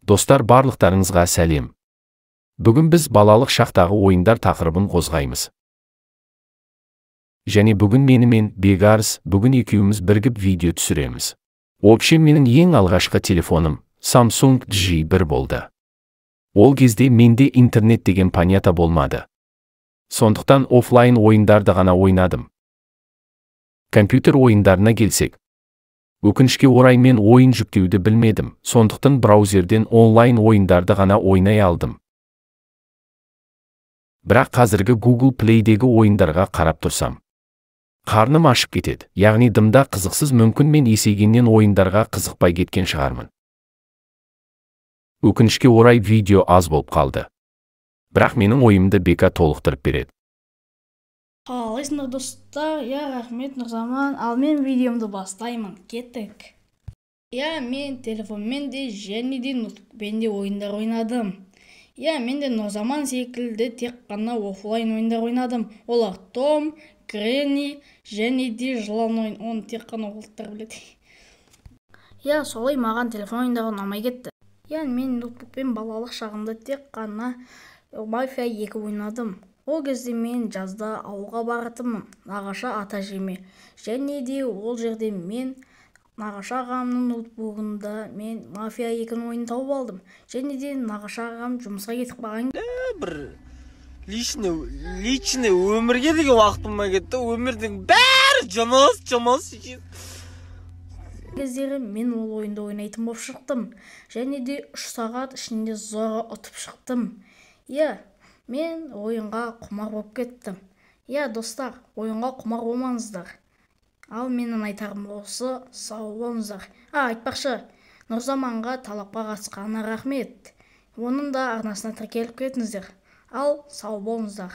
Достар, барлықтарыңызға сәлем. Бүгін біз балалық шақтағы ойындар тақырыбын қозғаймыз. Және бүгін менімен Бегарс, бүгін екеуміз біргіп видео түсіреміз. Общем, менің ең алғашқы телефоным Samsung J1 болды. Ол кезде менде интернет деген понятие болмады. Сондықтан офлайн ойындарды ғана ойнадым. Компьютер ойындарына келсек, өкінішке орай мен ойын жүктеуді білмедім, сондықтан браузерден онлайн ойындарды ғана ойнай алдым. Бірақ қазіргі Google Play'дегі ойындарға қарап тұрсам, қарным ашып кетеді, яғни дымда қызықсыз, мүмкін мен есейгеннен ойындарға қызықпай кеткен шығармын. Өкінішке орай видео аз болып қалды. Бірақ менің ойымды Бека толықтырып береді. Қалайсыңдар достар? Рахмет Нұрзаман, ал мен видеомды бастаймын. Кеттік. Мен телефонмен де және де ноутбукпен де ойындар ойнадым. Мен де Нұрзаман секілді тек қана офлайн ойындар ойнадым. Олар Том, Гренни және де жылан ойын. Оны тек қана олықтар біледі. Солай маған телефон ойындары ұнамай кетті. Мен ноутбукпен балалық шағымда тек қана Мафия 2 ойнадым. Ол кезде мен жазда ауылға баратынмын, нағашы ата жеме. Және де ол жерде мен нағашы ағамның ноутбугында мен Мафия 2-ні ойын тауып алдым. Және де нағашы ағам жұмысқа кетіп қалған. Бір личный өмірге деген уақыт болмай кетті. Өмірдің бәрі жұмыс. Кездері мен ол ойынды ойнайтын болып шықтым. Және де 3 сағат ішінде зорға ұтып шықтым. Мен ойынға құмар болып кеттім. Достар, ойынға құмар болмаңыздар. Ал менің айтарым осы, сау болыңыздар. Айтпақшы, Нұрзаманға талапқа қатысқанына рахмет. Оның да арнасына тіркеліп кетіңіздер. Ал сау болыңыздар.